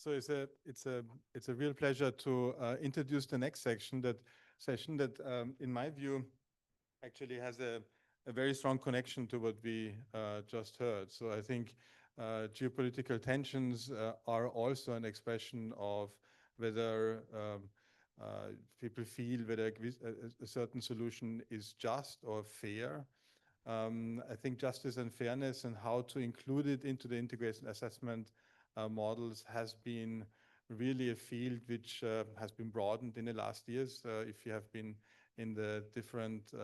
So it's a real pleasure to introduce the next session that in my view actually has a very strong connection to what we just heard. So I think geopolitical tensions are also an expression of whether people feel whether a certain solution is just or fair. I think justice and fairness and how to include it into the integration assessment models has been really a field which has been broadened in the last years. If you have been in the different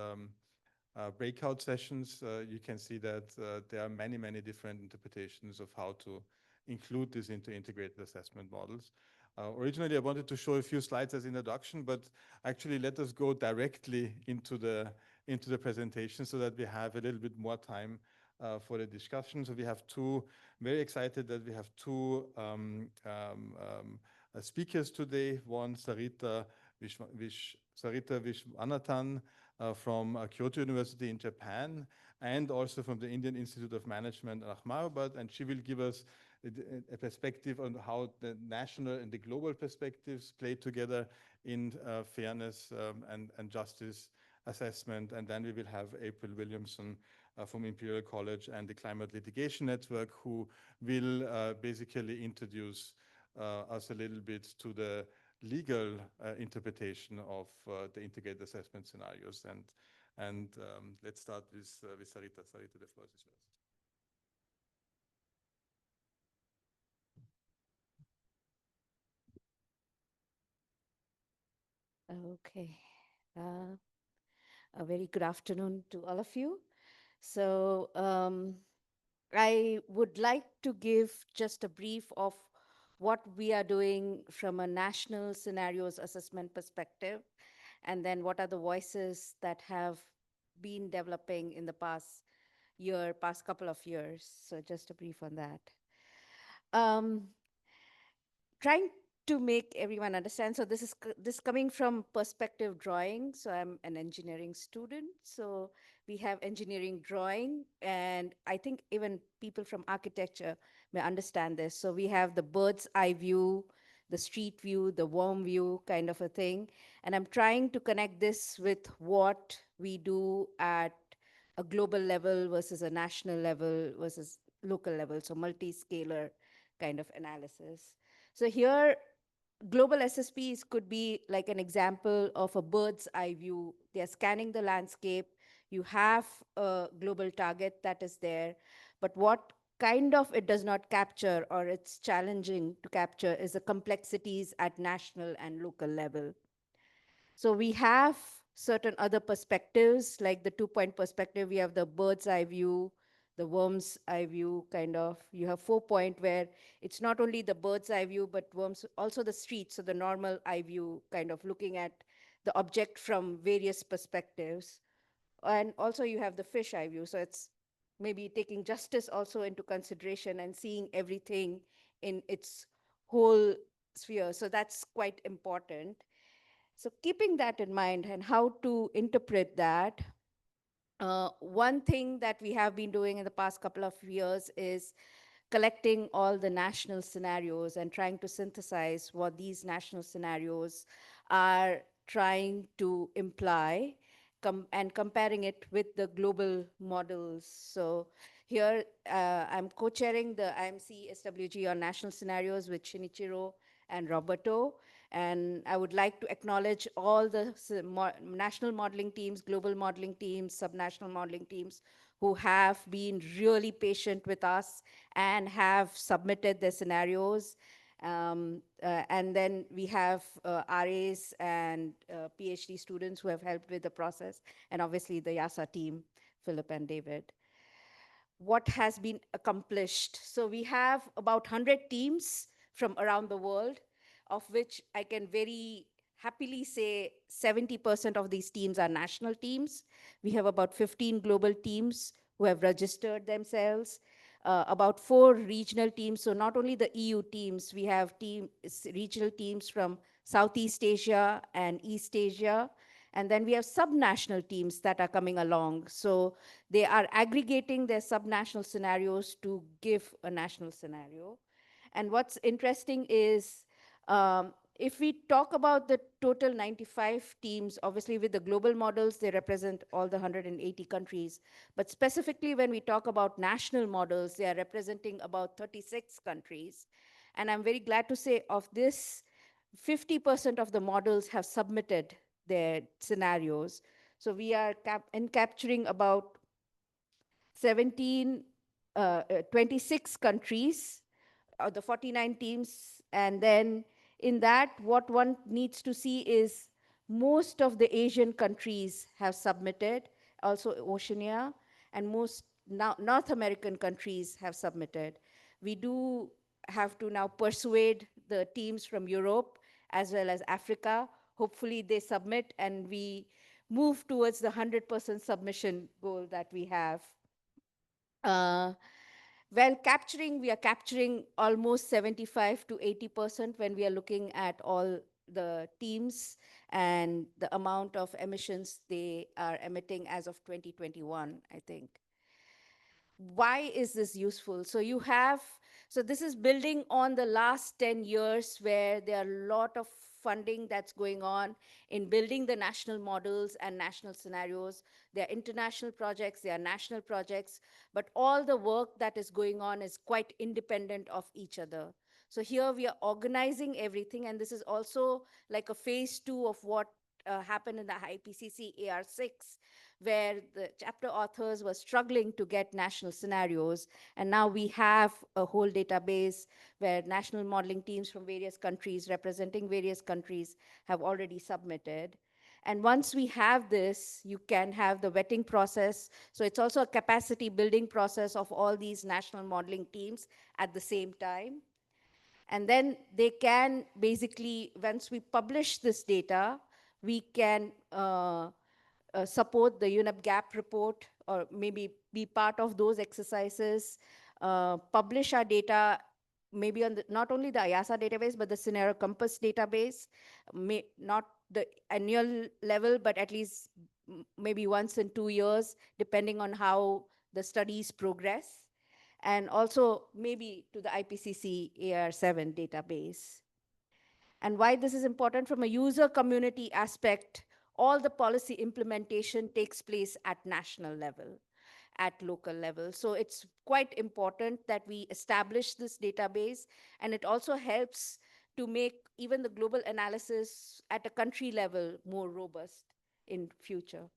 breakout sessions, you can see that there are many, many different interpretations of how to include this into integrated assessment models. Originally, I wanted to show a few slides as introduction, but actually let us go directly into the presentation so that we have a little bit more time for the discussion. So we have very excited that we have two speakers today. One, Saritha Vishwanathan from Kyoto University in Japan, and also from the Indian Institute of Management in Ahmedabad, and she will give us a perspective on how the national and the global perspectives play together in fairness and justice assessment. And then we will have April Williamson from Imperial College and the Climate Litigation Network, who will basically introduce us a little bit to the legal interpretation of the integrated assessment scenarios. And let's start with Saritha. Saritha, the floor is yours. Okay. A very good afternoon to all of you. So I would like to give just a brief of what we are doing from a national scenarios assessment perspective, and then what are the voices that have been developing in the past couple of years. So just a brief on that. Trying to make everyone understand. So this coming from perspective drawing. So I'm an engineering student. So we have engineering drawing, and I think even people from architecture may understand this. So we have the bird's eye view, the street view, the worm view kind of a thing. And I'm trying to connect this with what we do at a global level versus a national level versus local level. So multi-scalar kind of analysis. So here, global SSPs could be like an example of a bird's eye view. They're scanning the landscape. You have a global target that is there, but what kind of it does not capture, or it's challenging to capture, is the complexities at national and local level. So we have certain other perspectives, like the 2-point perspective. We have the bird's eye view, the worm's eye view, kind of. You have 4-point, where it's not only the bird's eye view, but worms, also the street, so the normal eye view, kind of looking at the object from various perspectives. And also you have the fish eye view, so it's maybe taking justice also into consideration and seeing everything in its whole sphere. So that's quite important. So keeping that in mind and how to interpret that, one thing that we have been doing in the past couple of years is collecting all the national scenarios and trying to synthesize what these national scenarios are trying to imply, and comparing it with the global models. So here I'm co-chairing the IMC SWG on national scenarios with Shinichiro and Roberto. And I would like to acknowledge all the national modeling teams, global modeling teams, subnational modeling teams who have been really patient with us and have submitted their scenarios. And then we have RAs and PhD students who have helped with the process, and obviously the IIASA team, Philip and David. What has been accomplished? So we have about 100 teams from around the world, of which I can very happily say 70% of these teams are national teams. We have about 15 global teams who have registered themselves, about 4 regional teams. So not only the EU teams, we have regional teams from Southeast Asia and East Asia. And then we have subnational teams that are coming along. So they are aggregating their subnational scenarios to give a national scenario. And what's interesting is if we talk about the total 95 teams, obviously with the global models, they represent all the 180 countries. But specifically when we talk about national models, they are representing about 36 countries. And I'm very glad to say of this, 50% of the models have submitted their scenarios. So we are capturing about 17, 26 countries, the 49 teams. And then in that, what one needs to see is most of the Asian countries have submitted, also Oceania, and most North American countries have submitted. We do have to now persuade the teams from Europe as well as Africa. Hopefully they submit and we move towards the 100% submission goal that we have. Uh, well, we are capturing almost 75 to 80% when we are looking at all the teams and the amount of emissions they are emitting as of 2021, I think. Why is this useful? So this is building on the last 10 years where there are a lot of funding that's going on in building the national models and national scenarios. There are international projects, there are national projects, but all the work that is going on is quite independent of each other. So here we are organizing everything, and this is also like a phase 2 of what happened in the IPCC AR6, where the chapter authors were struggling to get national scenarios. And now we have a whole database where national modeling teams from various countries, representing various countries, have already submitted. And once we have this, you can have the vetting process. So it's also a capacity building process of all these national modeling teams at the same time. And then they can basically, once we publish this data, we can support the UNEP gap report, or maybe be part of those exercises, publish our data maybe on not only the IIASA database, but the Scenario Compass database, not the annual level, but at least maybe once in 2 years, depending on how the studies progress, and also maybe to the IPCC AR7 database. And why this is important from a user community aspect, all the policy implementation takes place at national level, at local level. So it's quite important that we establish this database, and it also helps to make even the global analysis at a country level more robust in future.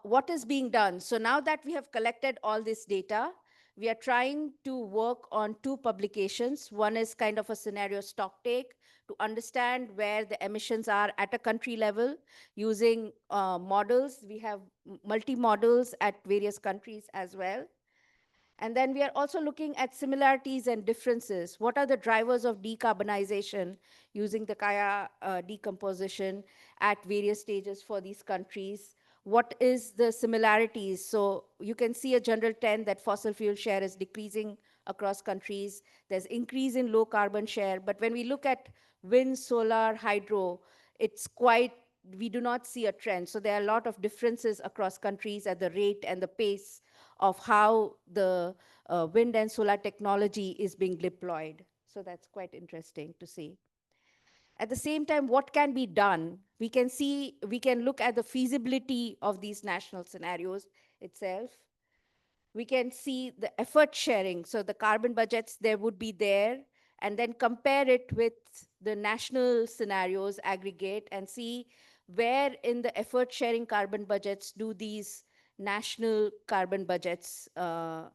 What is being done? So now that we have collected all this data, we are trying to work on 2 publications. One is kind of a scenario stock take to understand where the emissions are at a country level using models. We have multi-models at various countries as well. And then we are also looking at similarities and differences. What are the drivers of decarbonization using the Kaya decomposition at various stages for these countries? What is the similarities? So you can see a general trend that fossil fuel share is decreasing across countries. There's increase in low carbon share. But when we look at wind, solar, hydro, it's quite, we do not see a trend. So there are a lot of differences across countries at the rate and the pace of how the wind and solar technology is being deployed. So that's quite interesting to see. At the same time, what can be done? We can look at the feasibility of these national scenarios itself. We can see the effort sharing. So the carbon budgets there would be there, and then compare it with the national scenarios aggregate and see where in the effort sharing carbon budgets do these national carbon budgets are.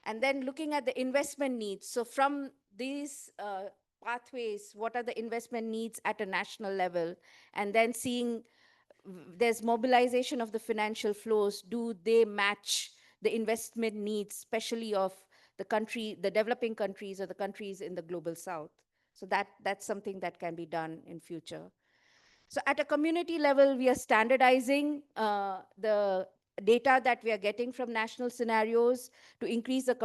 And then looking at the investment needs. So from these pathways, what are the investment needs at a national level? And then seeing there's mobilization of the financial flows. Do they match the investment needs, especially of the developing countries or the countries in the global south? So that's something that can be done in future. So at a community level, we are standardizing the data that we are getting from national scenarios to increase the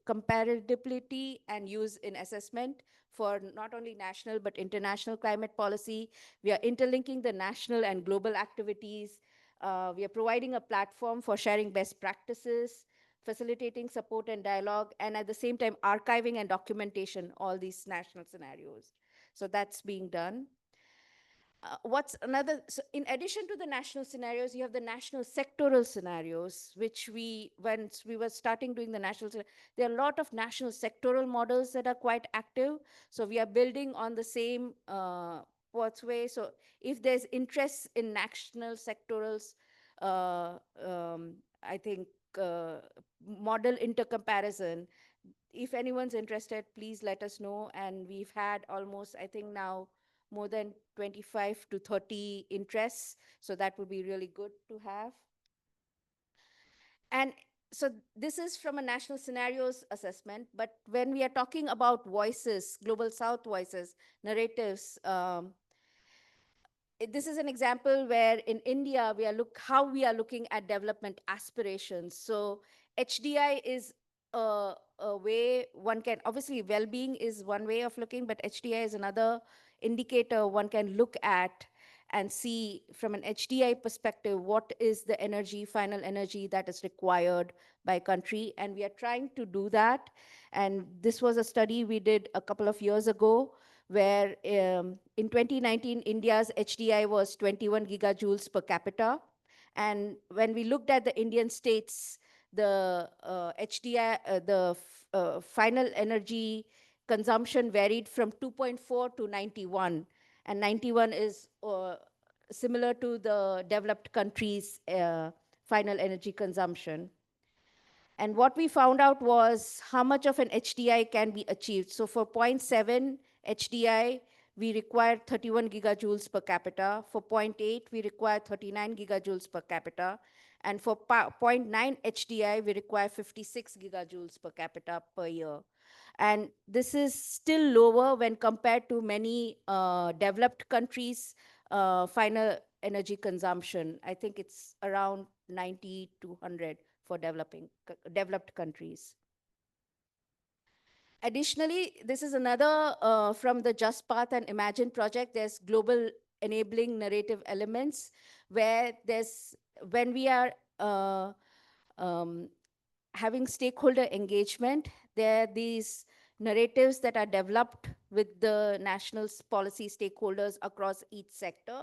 comparability and use in assessment for not only national but international climate policy. We are interlinking the national and global activities. We are providing a platform for sharing best practices, facilitating support and dialogue, and at the same time, archiving and documentation all these national scenarios. So that's being done. What's another, so in addition to the national scenarios, you have the national sectoral scenarios, which once we were starting doing the there are a lot of national sectoral models that are quite active. So we are building on the same pathway. So if there's interest in national sectorals, I think model intercomparison, if anyone's interested, please let us know. And we've had almost, I think now, more than 25 to 30 interests. So that would be really good to have. And so this is from a national scenarios assessment. But when we are talking about voices, Global South voices, narratives, this is an example where in India, how we are looking at development aspirations. So HDI is a way one can, obviously well-being is one way of looking, but HDI is another indicator one can look at and see from an HDI perspective, what is the energy, final energy that is required by country. And we are trying to do that. And this was a study we did a couple of years ago, where in 2019, India's HDI was 21 gigajoules per capita. And when we looked at the Indian states, the HDI, final energy consumption varied from 2.4 to 91. And 91 is similar to the developed countries' final energy consumption. And what we found out was how much of an HDI can be achieved. So for 0.7 HDI, we require 31 gigajoules per capita. For 0.8, we require 39 gigajoules per capita. And for 0.9 HDI, we require 56 gigajoules per capita per year. And this is still lower when compared to many developed countries' final energy consumption. I think it's around 90 to 100 for developed countries. Additionally, this is another from the Just Path and Imagine project. There's global enabling narrative elements, where when we are having stakeholder engagement, there are these narratives that are developed with the national policy stakeholders across each sector.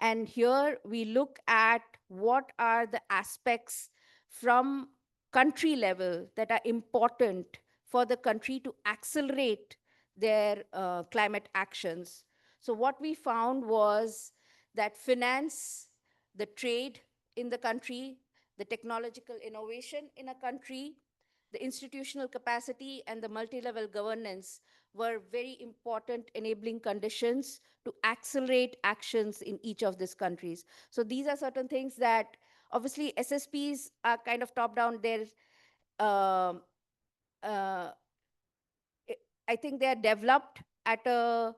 And here we look at what are the aspects from country level that are important for the country to accelerate their climate actions. So what we found was that finance, the trade in the country, the technological innovation in a country, the institutional capacity, and the multi-level governance were very important enabling conditions to accelerate actions in each of these countries. So these are certain things that obviously SSPs are kind of top-down. Um uh, I think they're developed at a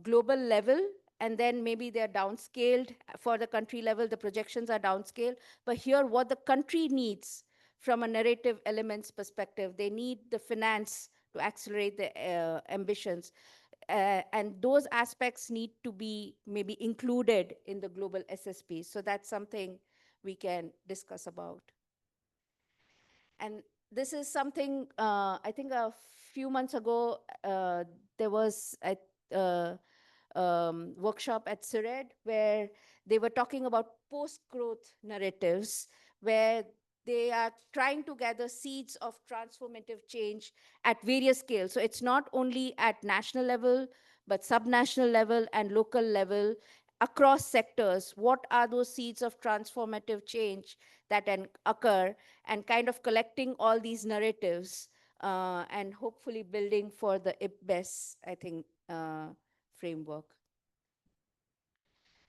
global level, and then maybe they're downscaled for the country level. The projections are downscaled. But here, what the country needs from a narrative elements perspective, they need the finance to accelerate the ambitions. And those aspects need to be maybe included in the global SSP. So that's something we can discuss about. And this is something, I think a few months ago, there was a workshop at CIRED where they were talking about post-growth narratives, where they are trying to gather seeds of transformative change at various scales. So it's not only at national level, but subnational level and local level across sectors. What are those seeds of transformative change that can occur, and kind of collecting all these narratives and hopefully building for the IPBES, I think, framework.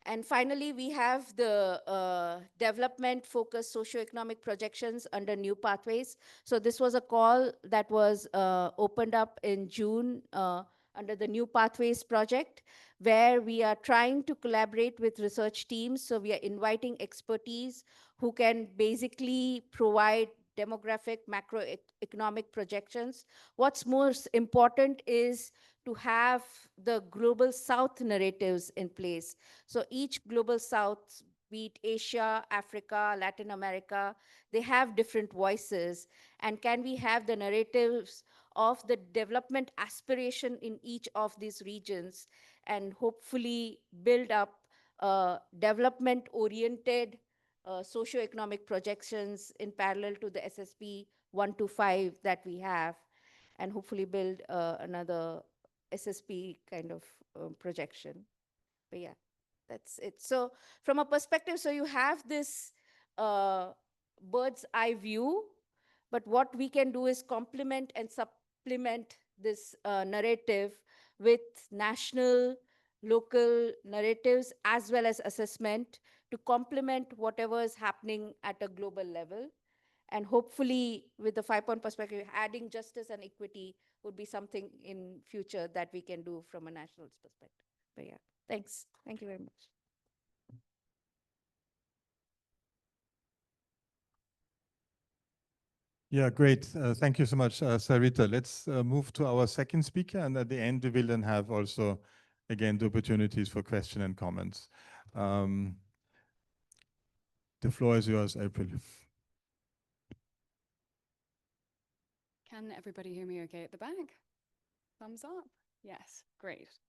And finally, we have the development-focused socioeconomic projections under new pathways. So this was a call that was opened up in June under the New Pathways project, where we are trying to collaborate with research teams. So we are inviting expertise who can basically provide demographic, macroeconomic projections. What's most important is to have the global South narratives in place. So each global South be it Asia, Africa, Latin America, they have different voices. And can we have the narratives of the development aspiration in each of these regions and hopefully build up development oriented socioeconomic projections in parallel to the SSP 1 to 5 that we have, and hopefully build another SSP kind of projection. But yeah, that's it. So from a perspective, so you have this uh, bird's eye view, but what we can do is complement and supplement this narrative with national, local narratives as well as assessment to complement whatever is happening at a global level. And hopefully with the 5 point perspective, adding justice and equity would be something in future that we can do from a national perspective. But yeah, thanks. Thank you very much. Yeah, great. Thank you so much, Saritha. Let's move to our second speaker, and at the end, we will then have also, again, the opportunities for question and comments. The floor is yours, April. Can everybody hear me okay at the back? Thumbs up? Yes, great.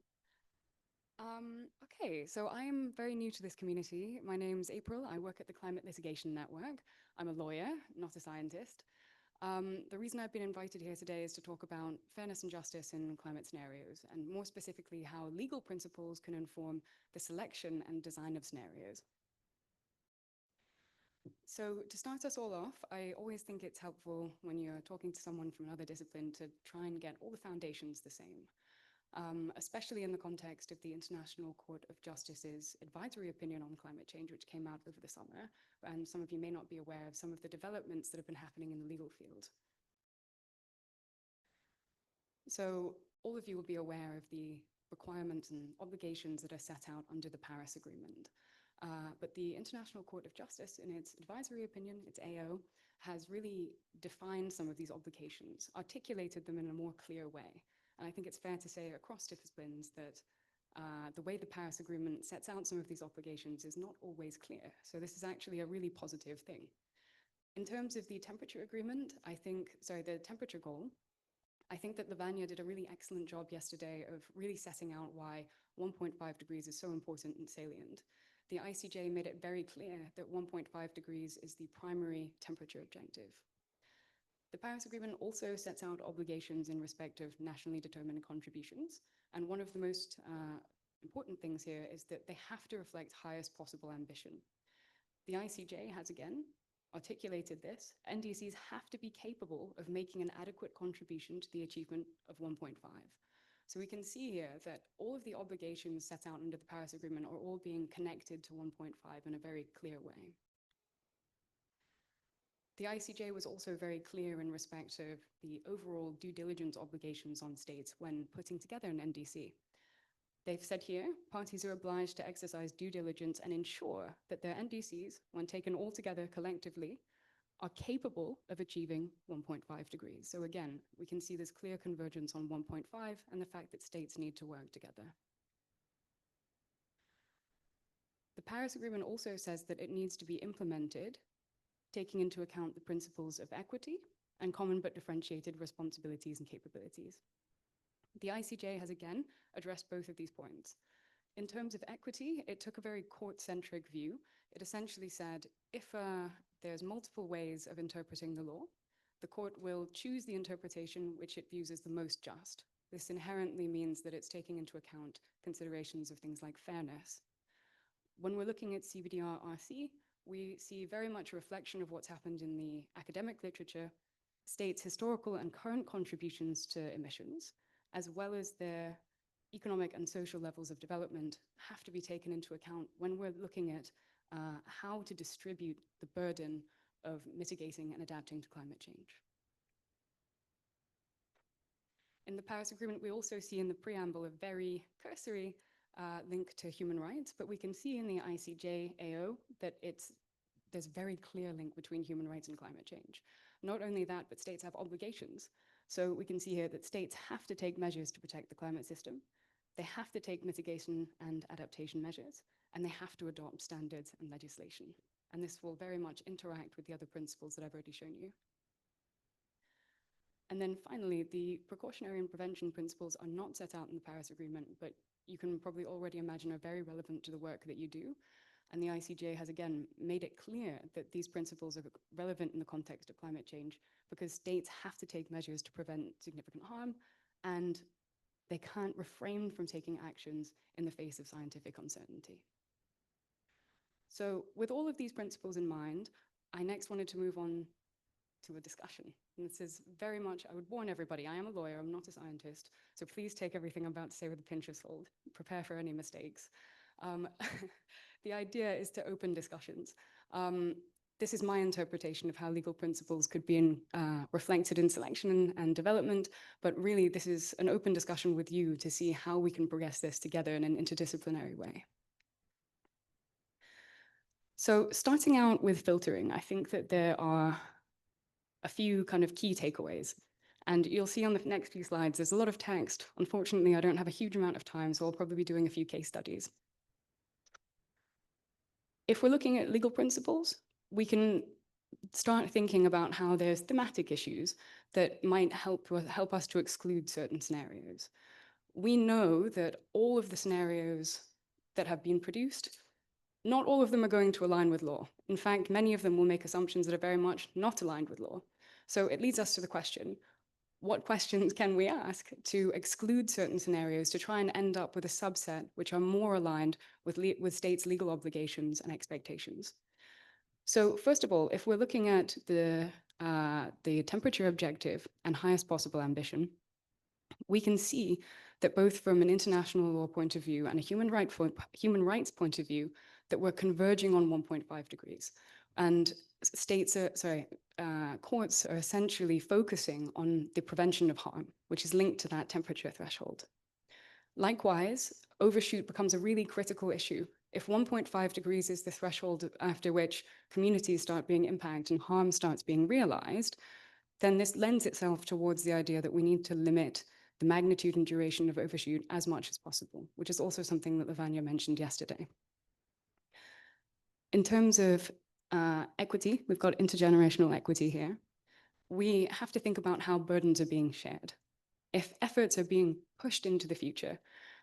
Okay, so I am very new to this community. My name's April. I work at the Climate Litigation Network. I'm a lawyer, not a scientist. The reason I've been invited here today is to talk about fairness and justice in climate scenarios, and more specifically, how legal principles can inform the selection and design of scenarios. So to start us all off, I always think it's helpful when you're talking to someone from another discipline to try and get all the foundations the same. Especially in the context of the International Court of Justice's advisory opinion on climate change, which came out over the summer, and some of you may not be aware of some of the developments that have been happening in the legal field. So all of you will be aware of the requirements and obligations that are set out under the Paris Agreement. But the International Court of Justice, in its advisory opinion, its AO, has really defined some of these obligations, articulated them in a more clear way. And I think it's fair to say across disciplines that the way the Paris Agreement sets out some of these obligations is not always clear. So this is actually a really positive thing. In terms of the temperature agreement, the temperature goal, I think that Lavanya did a really excellent job yesterday of really setting out why 1.5 degrees is so important and salient. The ICJ made it very clear that 1.5 degrees is the primary temperature objective. The Paris Agreement also sets out obligations in respect of nationally determined contributions. And one of the most important things here is that they have to reflect highest possible ambition. The ICJ has again articulated this. NDCs have to be capable of making an adequate contribution to the achievement of 1.5. So we can see here that all of the obligations set out under the Paris Agreement are all being connected to 1.5 in a very clear way. The ICJ was also very clear in respect of the overall due diligence obligations on states when putting together an NDC. They've said here, parties are obliged to exercise due diligence and ensure that their NDCs, when taken all together collectively, are capable of achieving 1.5 degrees. So again, we can see this clear convergence on 1.5 and the fact that states need to work together. The Paris Agreement also says that it needs to be implemented, taking into account the principles of equity and common but differentiated responsibilities and capabilities. The ICJ has again addressed both of these points. In terms of equity, it took a very court-centric view. It essentially said, if there's multiple ways of interpreting the law, the court will choose the interpretation which it views as the most just. This inherently means that it's taking into account considerations of things like fairness. When we're looking at CBDR-RC, we see very much a reflection of what's happened in the academic literature, states' historical and current contributions to emissions, as well as their economic and social levels of development have to be taken into account when we're looking at how to distribute the burden of mitigating and adapting to climate change. In the Paris Agreement, we also see in the preamble a very cursory link to human rights, but we can see in the ICJ AO that there's a very clear link between human rights and climate change. Not only that, but states have obligations. So we can see here that states have to take measures to protect the climate system. They have to take mitigation and adaptation measures, and they have to adopt standards and legislation. And this will very much interact with the other principles that I've already shown you. And then finally, the precautionary and prevention principles are not set out in the Paris Agreement, but you can probably already imagine are very relevant to the work that you do. And the ICJ has again made it clear that these principles are relevant in the context of climate change because states have to take measures to prevent significant harm, and they can't refrain from taking actions in the face of scientific uncertainty. So with all of these principles in mind, I next wanted to move on to a discussion. And this is very much, I would warn everybody, I am a lawyer, I'm not a scientist, so please take everything I'm about to say with a pinch of salt. Prepare for any mistakes. The idea is to open discussions. This is my interpretation of how legal principles could be reflected in selection and development, but really this is an open discussion with you to see how we can progress this together in an interdisciplinary way. So starting out with filtering, I think that there are a few kind of key takeaways. And you'll see on the next few slides, there's a lot of text. Unfortunately, I don't have a huge amount of time, so I'll probably be doing a few case studies. If we're looking at legal principles, we can start thinking about how there's thematic issues that might help us to exclude certain scenarios. We know that all of the scenarios that have been produced, not all of them are going to align with law. In fact, many of them will make assumptions that are very much not aligned with law. So it leads us to the question, what questions can we ask to exclude certain scenarios to try and end up with a subset which are more aligned with states' legal obligations and expectations? So first of all, if we're looking at the temperature objective and highest possible ambition, we can see that both from an international law point of view and a human rights point of view, that we're converging on 1.5 degrees. And courts are essentially focusing on the prevention of harm, which is linked to that temperature threshold. Likewise, overshoot becomes a really critical issue. If 1.5 degrees is the threshold after which communities start being impacted and harm starts being realized, then this lends itself towards the idea that we need to limit the magnitude and duration of overshoot as much as possible, which is also something that Lavanya mentioned yesterday. In terms of equity, we've got intergenerational equity here. We have to think about how burdens are being shared. If efforts are being pushed into the future,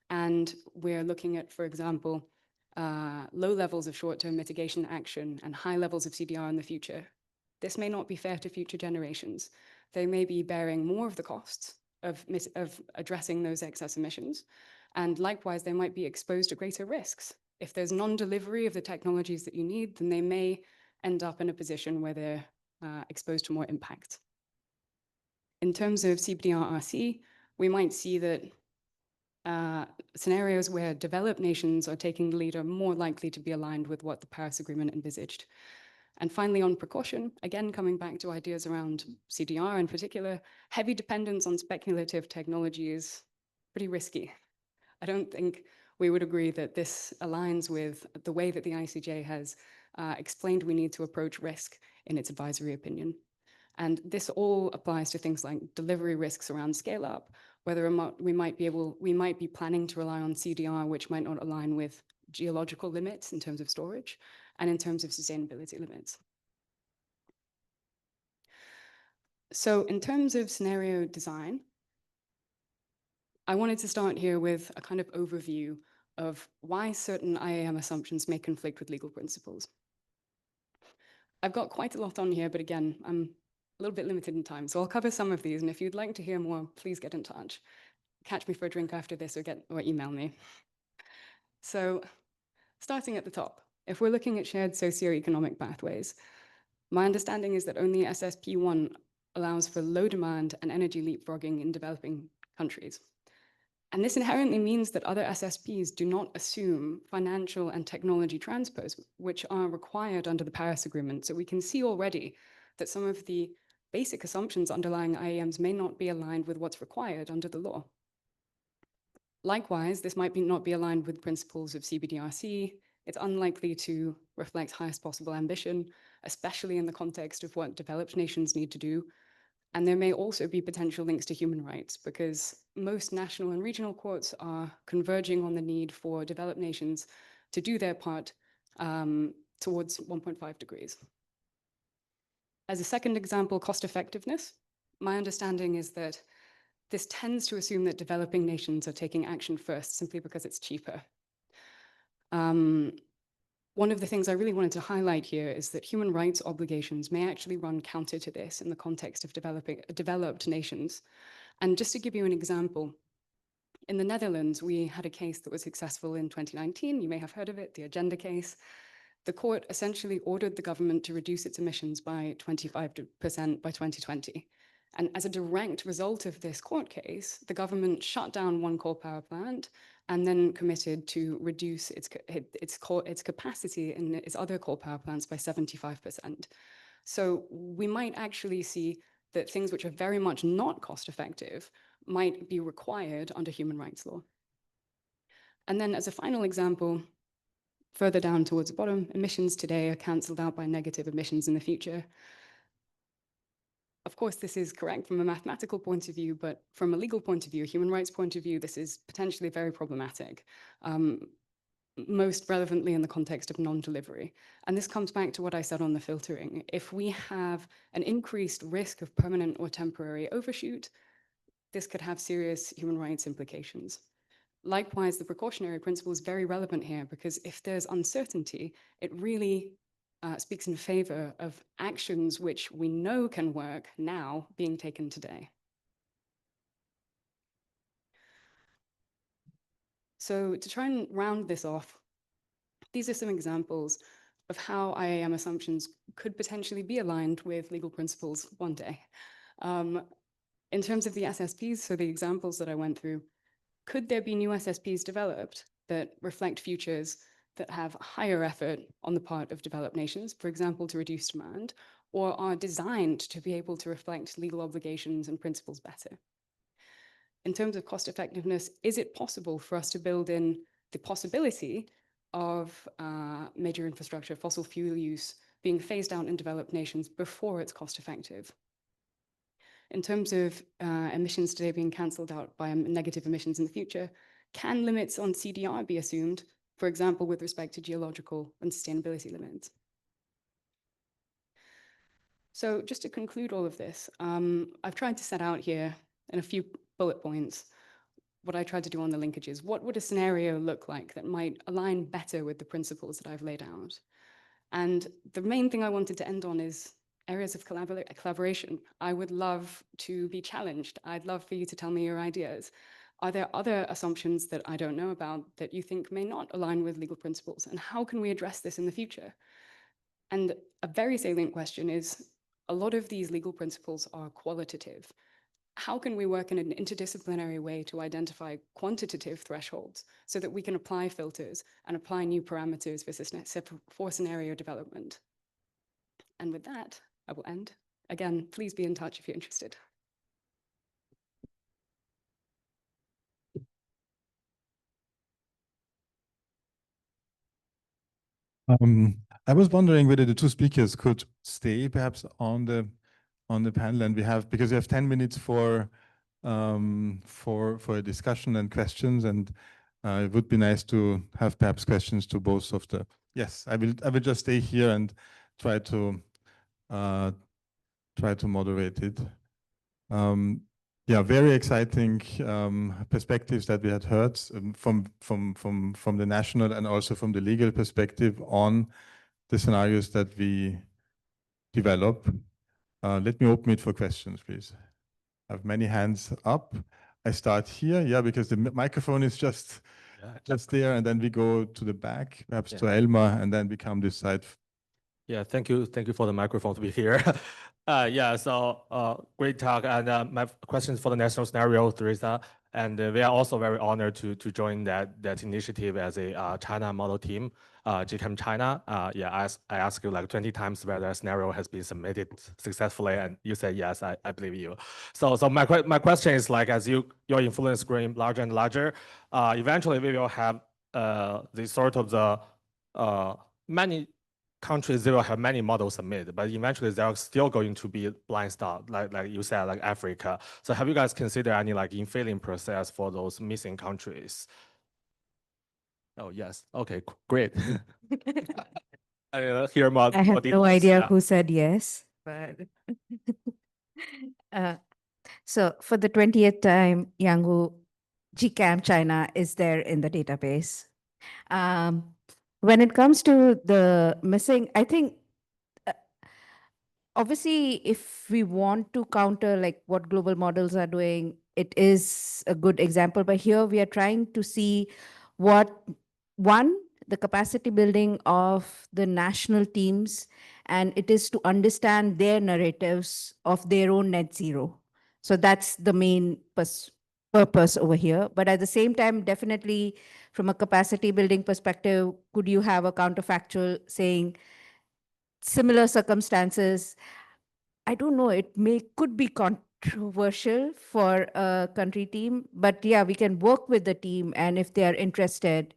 and we're looking at, for example, low levels of short-term mitigation action and high levels of CDR in the future, this may not be fair to future generations. They may be bearing more of the costs of addressing those excess emissions, and likewise, they might be exposed to greater risks. If there's non-delivery of the technologies that you need, then they may end up in a position where they're exposed to more impact. In terms of CBDR-RC, we might see that scenarios where developed nations are taking the lead are more likely to be aligned with what the Paris Agreement envisaged. And finally, on precaution, again, coming back to ideas around CDR in particular, heavy dependence on speculative technology is pretty risky. I don't think we would agree that this aligns with the way that the ICJ has explained we need to approach risk in its advisory opinion. And this all applies to things like delivery risks around scale up, whether or not we might be planning to rely on CDR, which might not align with geological limits in terms of storage and in terms of sustainability limits. So in terms of scenario design, I wanted to start here with a kind of overview of why certain IAM assumptions may conflict with legal principles. I've got quite a lot on here, but again, I'm a little bit limited in time, so I'll cover some of these, and if you'd like to hear more, please get in touch. Catch me for a drink after this or email me. So starting at the top, if we're looking at shared socioeconomic pathways, my understanding is that only SSP1 allows for low demand and energy leapfrogging in developing countries. And this inherently means that other SSPs do not assume financial and technology transpose, which are required under the Paris Agreement. So we can see already that some of the basic assumptions underlying IAMs may not be aligned with what's required under the law. Likewise, this might not be aligned with principles of CBDRC. It's unlikely to reflect highest possible ambition, especially in the context of what developed nations need to do. And there may also be potential links to human rights, because most national and regional courts are converging on the need for developed nations to do their part towards 1.5 degrees. As a second example, cost effectiveness. My understanding is that this tends to assume that developing nations are taking action first simply because it's cheaper. One of the things I really wanted to highlight here is that human rights obligations may actually run counter to this in the context of developed nations. And just to give you an example, in the Netherlands, we had a case that was successful in 2019. You may have heard of it, the Agenda case. The court essentially ordered the government to reduce its emissions by 25% by 2020. And as a direct result of this court case, the government shut down one coal power plant and then committed to reduce its capacity in its other coal power plants by 75%. So we might actually see that things which are very much not cost effective might be required under human rights law. And then as a final example, further down towards the bottom, emissions today are cancelled out by negative emissions in the future. Of course, this is correct from a mathematical point of view, but from a legal point of view, a human rights point of view, this is potentially very problematic, most relevantly in the context of non-delivery. And this comes back to what I said on the filtering. If we have an increased risk of permanent or temporary overshoot, this could have serious human rights implications. Likewise, the precautionary principle is very relevant here because if there's uncertainty, it really speaks in favor of actions which we know can work now being taken today. So to try and round this off, these are some examples of how IIM assumptions could potentially be aligned with legal principles one day. In terms of the SSPs, so the examples that I went through, could there be new SSPs developed that reflect futures that have higher effort on the part of developed nations, for example, to reduce demand, or are designed to be able to reflect legal obligations and principles better? In terms of cost effectiveness, is it possible for us to build in the possibility of major infrastructure, fossil fuel use being phased out in developed nations before it's cost effective? In terms of emissions today being cancelled out by negative emissions in the future, can limits on CDR be assumed, for example, with respect to geological and sustainability limits? So just to conclude all of this, I've tried to set out here in a few bullet points what I tried to do on the linkages. What would a scenario look like that might align better with the principles that I've laid out? And the main thing I wanted to end on is areas of collaboration. I would love to be challenged. I'd love for you to tell me your ideas. Are there other assumptions that I don't know about that you think may not align with legal principles? And how can we address this in the future? And a very salient question is, a lot of these legal principles are qualitative. How can we work in an interdisciplinary way to identify quantitative thresholds so that we can apply filters and apply new parameters for scenario development? And with that, I will end. Again, please be in touch if you're interested. I was wondering whether the two speakers could stay perhaps on the panel, and because we have 10 minutes for a discussion and questions, and it would be nice to have perhaps questions to both of the. Yes, I will just stay here and try to moderate it. Yeah, very exciting perspectives that we had heard from the national and also from the legal perspective on the scenarios that we develop. Let me open it for questions, please. I have many hands up. I start here, yeah, because the microphone is just there, and then we go to the back, perhaps to Elma, and then we come this side. Yeah, thank you for the microphone to be here. Yeah, so great talk, and my question is for the national scenario, Saritha, and we are also very honored to join that initiative as a China model team, GChem China. Yeah, I asked you like 20 times whether a scenario has been submitted successfully, and you said yes. I believe you. So my question is, like, as your influence growing larger and larger, eventually we will have the sort of the many countries, they will have many models submitted, but eventually there are still going to be blind spot, like you said, like Africa. So have you guys considered any like infilling process for those missing countries? Oh, yes. Okay, great. I hear more. I have no idea who said yes, but so for the 20th time, Yanggu GCAM China is there in the database. When it comes to the missing, I think obviously if we want to counter like what global models are doing, it is a good example. But here we are trying to see what, one, the capacity building of the national teams, and it is to understand their narratives of their own net zero. So that's the main purpose over here. But at the same time, definitely from a capacity building perspective, could you have a counterfactual saying similar circumstances? I don't know, could be controversial for a country team, but yeah, we can work with the team, and if they are interested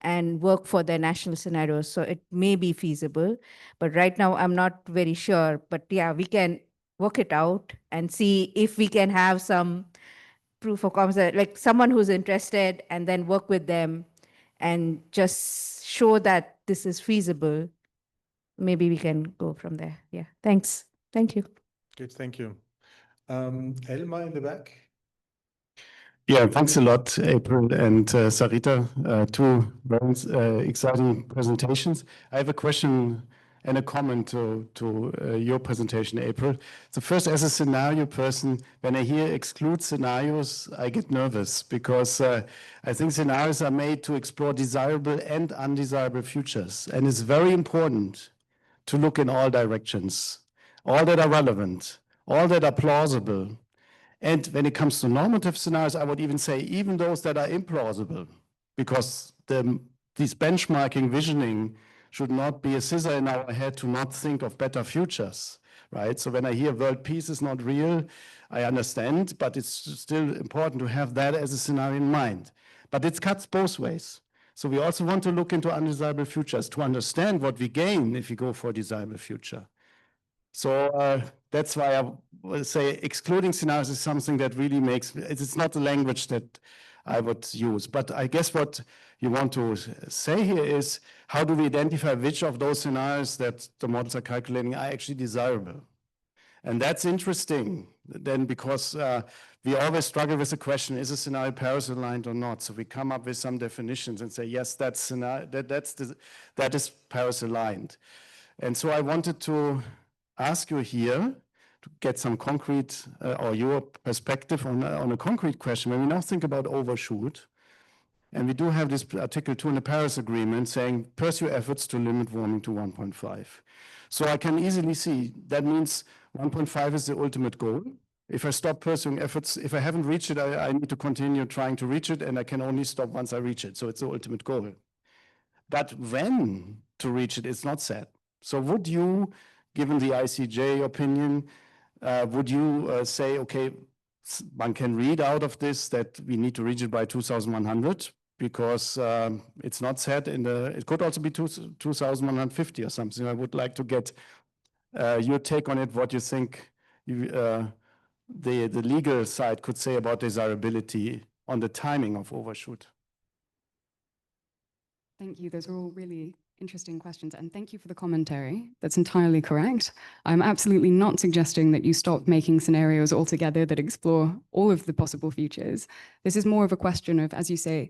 and work for their national scenarios, so it may be feasible. But right now, I'm not very sure. But yeah, we can work it out and see if we can have some proof of concept, like someone who's interested, and then work with them and just show that this is feasible. Maybe we can go from there. Yeah, thanks. Thank you. Good, thank you. Elmar in the back. Yeah, thanks a lot, April and Saritha. Two very exciting presentations. I have a question and a comment to your presentation, April. So first, as a scenario person, when I hear exclude scenarios, I get nervous because I think scenarios are made to explore desirable and undesirable futures. And it's very important to look in all directions, all that are relevant, all that are plausible. And when it comes to normative scenarios, I would even say even those that are implausible, because this benchmarking visioning should not be a scissor in our head to not think of better futures, right? So when I hear world peace is not real, I understand, but it's still important to have that as a scenario in mind. But it cuts both ways. So we also want to look into undesirable futures to understand what we gain if we go for a desirable future. So that's why I would say excluding scenarios is something that really makes, it's not the language that I would use. But I guess what you want to say here is, how do we identify which of those scenarios that the models are calculating are actually desirable? And that's interesting then, because we always struggle with the question, is a scenario Paris aligned or not? So we come up with some definitions and say, yes, that is Paris aligned. And so I wanted to ask you here to get some concrete or your perspective on a concrete question. When we now think about overshoot, and we do have this Article 2 in the Paris Agreement saying pursue efforts to limit warming to 1.5. So I can easily see that means 1.5 is the ultimate goal. If I stop pursuing efforts, if I haven't reached it, I need to continue trying to reach it, and I can only stop once I reach it. So it's the ultimate goal. But when to reach it is not set. So would you, given the ICJ opinion, would you say, okay, one can read out of this that we need to reach it by 2100 because it's not set in the, it could also be 2150 or something. I would like to get your take on it, what you think the legal side could say about desirability on the timing of overshoot. Thank you. Those are all really interesting questions. And thank you for the commentary. That's entirely correct. I'm absolutely not suggesting that you stop making scenarios altogether that explore all of the possible futures. This is more of a question of, as you say,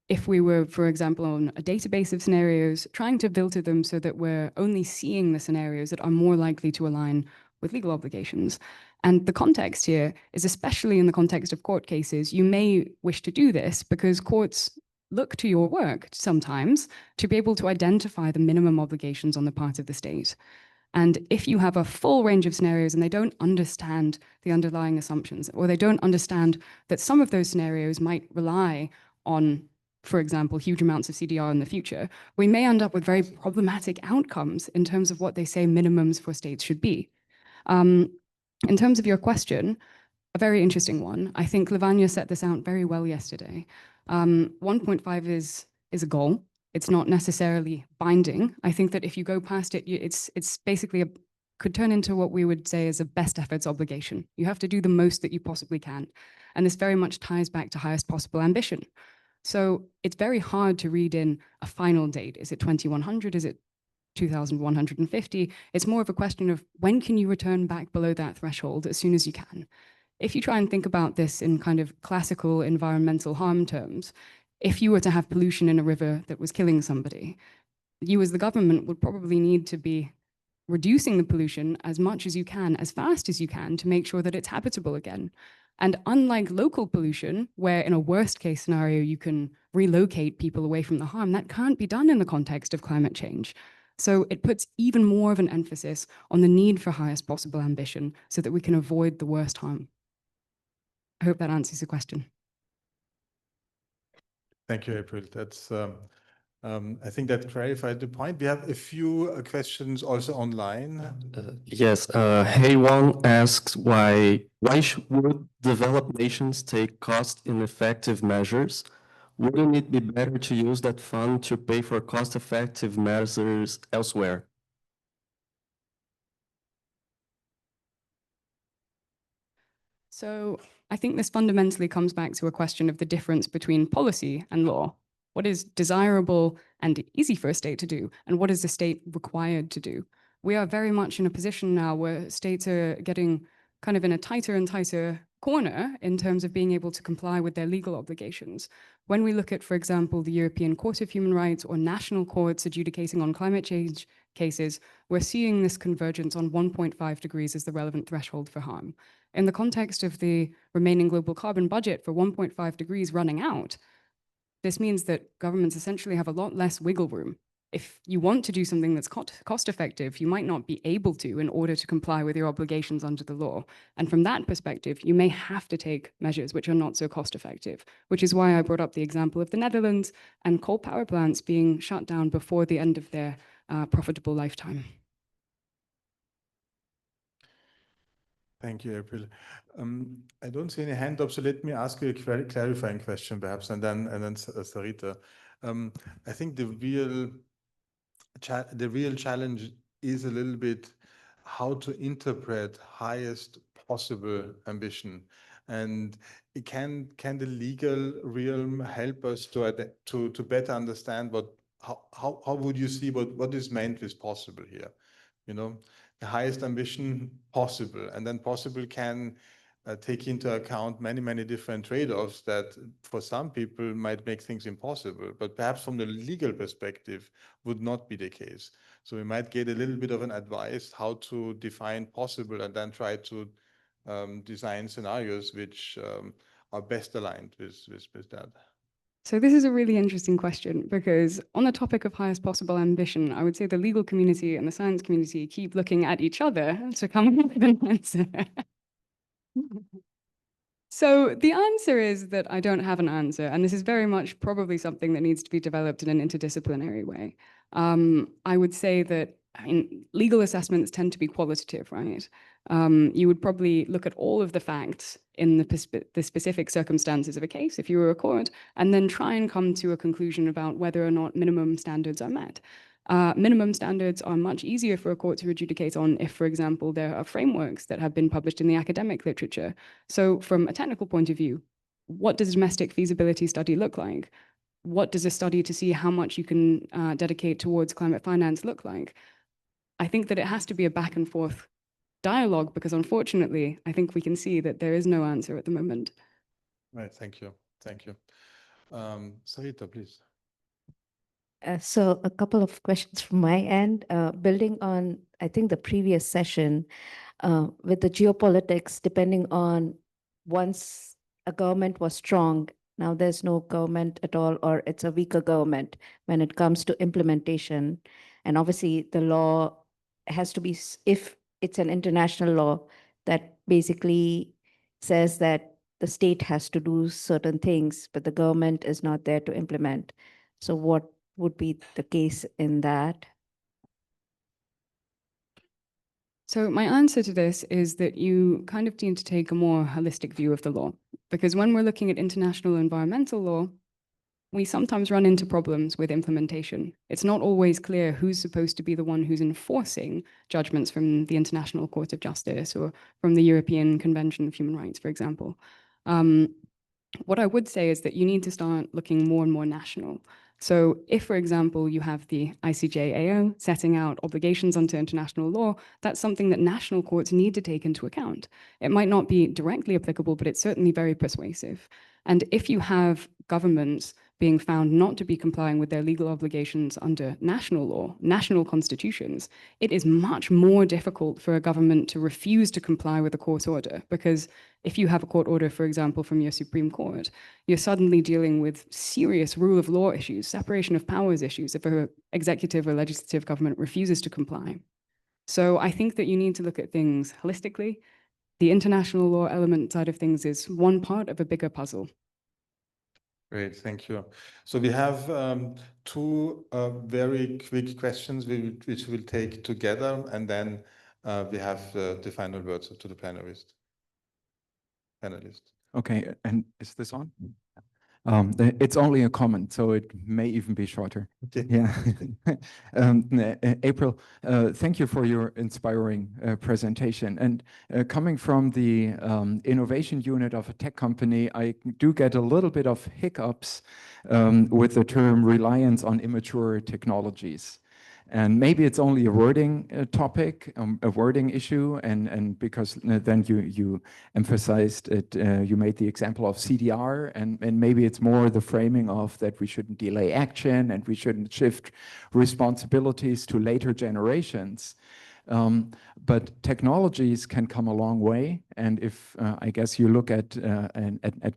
if we were, for example, on a database of scenarios, trying to filter them so that we're only seeing the scenarios that are more likely to align with legal obligations. And the context here is, especially in the context of court cases, you may wish to do this because courts look to your work sometimes to be able to identify the minimum obligations on the part of the state. And if you have a full range of scenarios and they don't understand the underlying assumptions, or they don't understand that some of those scenarios might rely on, for example, huge amounts of CDR in the future, we may end up with very problematic outcomes in terms of what they say minimums for states should be. In terms of your question, a very interesting one. I think Lavanya set this out very well yesterday. 1.5 is a goal. It's not necessarily binding. I think that if you go past it, it's basically could turn into what we would say is a best efforts obligation. You have to do the most that you possibly can. And this very much ties back to highest possible ambition. So it's very hard to read in a final date. Is it 2100? Is it 2150? It's more of a question of when can you return back below that threshold as soon as you can. If you try and think about this in kind of classical environmental harm terms, if you were to have pollution in a river that was killing somebody, you as the government would probably need to be reducing the pollution as much as you can, as fast as you can, to make sure that it's habitable again. And unlike local pollution, where in a worst case scenario, you can relocate people away from the harm, that can't be done in the context of climate change. So it puts even more of an emphasis on the need for highest possible ambition so that we can avoid the worst harm. I hope that answers the question. Thank you, April. That's, I think that clarified the point. We have a few questions also online. Yes, Keywan asks would developed nations take cost-ineffective measures? Wouldn't it be better to use that fund to pay for cost-effective measures elsewhere? So I think this fundamentally comes back to a question of the difference between policy and law. What is desirable and easy for a state to do, and what is the state required to do? We are very much in a position now where states are getting kind of in a tighter and tighter corner in terms of being able to comply with their legal obligations. When we look at, for example, the European Court of Human Rights or national courts adjudicating on climate change cases, we're seeing this convergence on 1.5 degrees as the relevant threshold for harm. In the context of the remaining global carbon budget for 1.5 degrees running out, this means that governments essentially have a lot less wiggle room. If you want to do something that's cost effective, you might not be able to in order to comply with your obligations under the law. And from that perspective, you may have to take measures which are not so cost effective, which is why I brought up the example of the Netherlands and coal power plants being shut down before the end of their profitable lifetime. Thank you, April. I don't see any hand up, so let me ask you a clarifying question, perhaps, and then Saritha. I think the real challenge is a little bit how to interpret highest possible ambition, and can the legal realm help us to better understand how would you see what is meant with possible here? You know, the highest ambition possible, and then possible can take into account many different trade-offs that for some people might make things impossible, but perhaps from the legal perspective would not be the case. So we might get a little bit of an advice how to define possible and then try to design scenarios which are best aligned with that. So this is a really interesting question because on the topic of highest possible ambition, I would say the legal community and the science community keep looking at each other to come up with an answer. So the answer is that I don't have an answer, and this is very much probably something that needs to be developed in an interdisciplinary way. I would say that, I mean, legal assessments tend to be qualitative, right? You would probably look at all of the facts in the specific circumstances of a case, if you were a court, and then try and come to a conclusion about whether or not minimum standards are met. Minimum standards are much easier for a court to adjudicate on if, for example, there are frameworks that have been published in the academic literature. So from a technical point of view, what does a domestic feasibility study look like? What does a study to see how much you can dedicate towards climate finance look like? I think that it has to be a back and forth dialogue because unfortunately, I think we can see that there is no answer at the moment. Right, thank you. Thank you. Saritha, please. So a couple of questions from my end, building on, I think, the previous session with the geopolitics, depending on once a government was strong, now there's no government at all, or it's a weaker government when it comes to implementation. And obviously the law has to be, if it's an international law that basically says that the state has to do certain things, but the government is not there to implement. So what would be the case in that? So my answer to this is that you kind of need to take a more holistic view of the law, because when we're looking at international environmental law, we sometimes run into problems with implementation. It's not always clear who's supposed to be the one who's enforcing judgments from the International Court of Justice or from the European Convention of Human Rights, for example. What I would say is that you need to start looking more and more national. So if, for example, you have the ICJ-AO setting out obligations under international law, that's something that national courts need to take into account. It might not be directly applicable, but it's certainly very persuasive. And if you have governments being found not to be complying with their legal obligations under national law, national constitutions, it is much more difficult for a government to refuse to comply with a court order. Because if you have a court order, for example, from your Supreme Court, you're suddenly dealing with serious rule of law issues, separation of powers issues, if an executive or legislative government refuses to comply. So I think that you need to look at things holistically. The international law element side of things is one part of a bigger puzzle. Great, thank you. So we have two very quick questions which we'll take together, and then we have the final words to the panelists. Okay, and is this on? It's only a comment, so it may even be shorter. Okay. Yeah. April, thank you for your inspiring presentation. And coming from the innovation unit of a tech company, I do get a little bit of hiccups with the term reliance on immature technologies. And maybe it's only a wording topic, a wording issue, and because then you emphasized it, you made the example of CDR, and maybe it's more the framing of that we shouldn't delay action and we shouldn't shift responsibilities to later generations. But technologies can come a long way, and if I guess you look at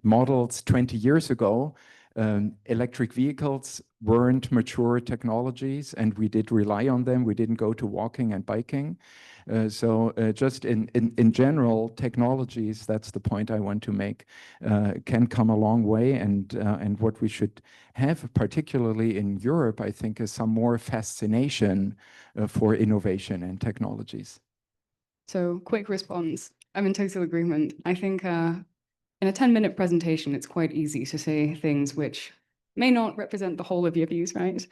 models 20 years ago, electric vehicles weren't mature technologies, and we did rely on them. We didn't go to walking and biking. So just in general, technologies, that's the point I want to make, can come a long way. And what we should have, particularly in Europe, I think, is some more fascination for innovation and technologies. So quick response. I'm in total agreement. I think in a 10-minute presentation, it's quite easy to say things which may not represent the whole of your views, right?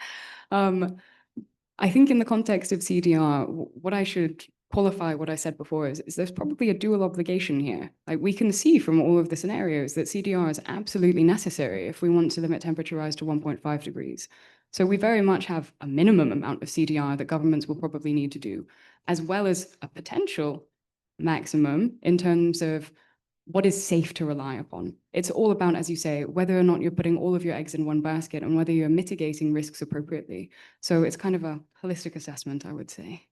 I think in the context of CDR, what I should qualify what I said before is there's probably a dual obligation here. Like, we can see from all of the scenarios that CDR is absolutely necessary if we want to limit temperature rise to 1.5 degrees. So we very much have a minimum amount of CDR that governments will probably need to do, as well as a potential maximum in terms of what is safe to rely upon. It's all about, as you say, whether or not you're putting all of your eggs in one basket and whether you're mitigating risks appropriately. So it's kind of a holistic assessment, I would say.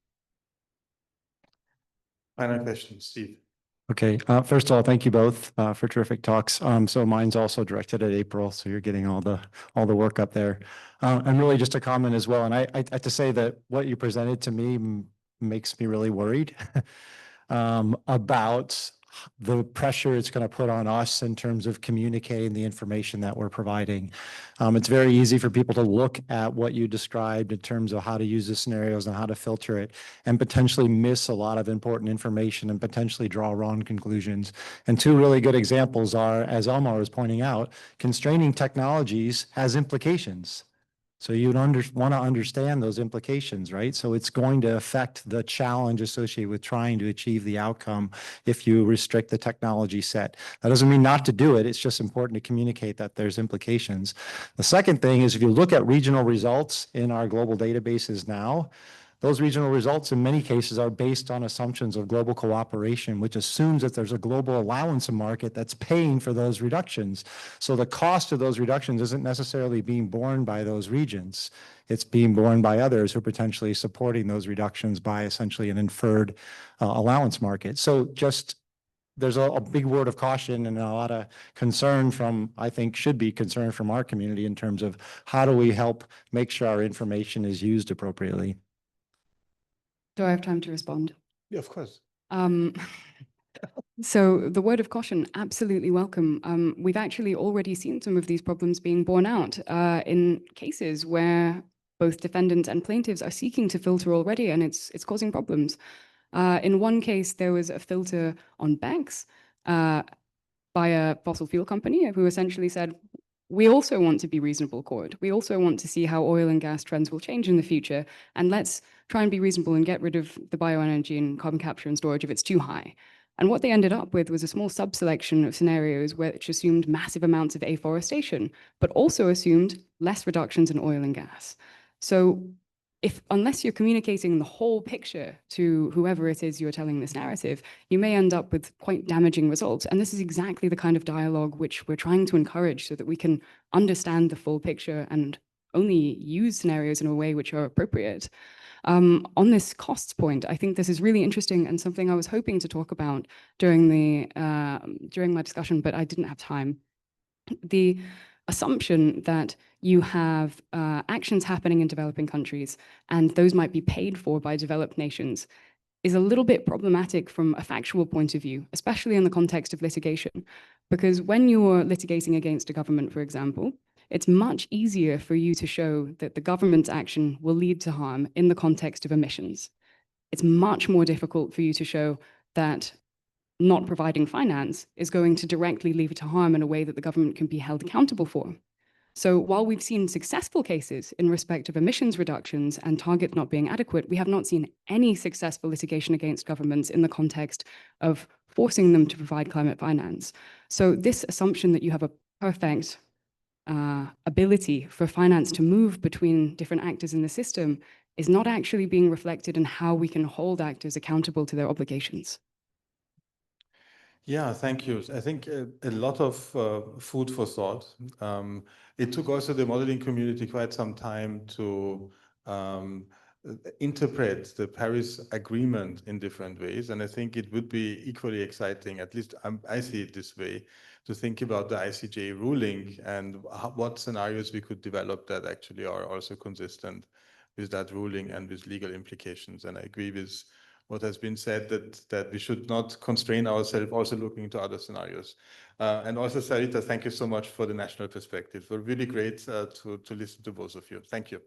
Final question, Steve. Okay, first of all, thank you both for terrific talks. So mine's also directed at April, so you're getting all the work up there. And really just a comment as well. And I have to say that what you presented to me makes me really worried about the pressure it's going to put on us in terms of communicating the information that we're providing. It's very easy for people to look at what you described in terms of how to use the scenarios and how to filter it and potentially miss a lot of important information and potentially draw wrong conclusions. And two really good examples are, as Elmar was pointing out, constraining technologies has implications. So you'd want to understand those implications, right? So it's going to affect the challenge associated with trying to achieve the outcome if you restrict the technology set. That doesn't mean not to do it. It's just important to communicate that there's implications. The second thing is, if you look at regional results in our global databases now, those regional results in many cases are based on assumptions of global cooperation, which assumes that there's a global allowance market that's paying for those reductions. So the cost of those reductions isn't necessarily being borne by those regions. It's being borne by others who are potentially supporting those reductions by essentially an inferred allowance market. So just there's a big word of caution and a lot of concern from, I think, should be concern from our community in terms of how do we help make sure our information is used appropriately. Do I have time to respond? Yeah, of course. So the word of caution, absolutely welcome. We've actually already seen some of these problems being borne out in cases where both defendants and plaintiffs are seeking to filter already, and it's causing problems. In one case, there was a filter on banks by a fossil fuel company who essentially said, we also want to be reasonable court. We also want to see how oil and gas trends will change in the future. And let's try and be reasonable and get rid of the bioenergy and carbon capture and storage if it's too high. And what they ended up with was a small subselection of scenarios which assumed massive amounts of afforestation, but also assumed less reductions in oil and gas. So unless you're communicating the whole picture to whoever it is you're telling this narrative, you may end up with quite damaging results. And this is exactly the kind of dialogue which we're trying to encourage so that we can understand the full picture and only use scenarios in a way which are appropriate. On this costs point, I think this is really interesting and something I was hoping to talk about during my discussion, but I didn't have time. The assumption that you have actions happening in developing countries and those might be paid for by developed nations is a little bit problematic from a factual point of view, especially in the context of litigation. Because when you're litigating against a government, for example, it's much easier for you to show that the government's action will lead to harm in the context of emissions. It's much more difficult for you to show that not providing finance is going to directly lead to harm in a way that the government can be held accountable for. So while we've seen successful cases in respect of emissions reductions and targets not being adequate, we have not seen any successful litigation against governments in the context of forcing them to provide climate finance. So this assumption that you have a perfect ability for finance to move between different actors in the system is not actually being reflected in how we can hold actors accountable to their obligations. Yeah, thank you. I think a lot of food for thought. It took also the modeling community quite some time to interpret the Paris Agreement in different ways. And I think it would be equally exciting, at least I see it this way, to think about the ICJ ruling and what scenarios we could develop that actually are also consistent with that ruling and with legal implications. And I agree with what has been said, that we should not constrain ourselves also looking into other scenarios. And also, Saritha, thank you so much for the national perspective. It was really great to listen to both of you. Thank you.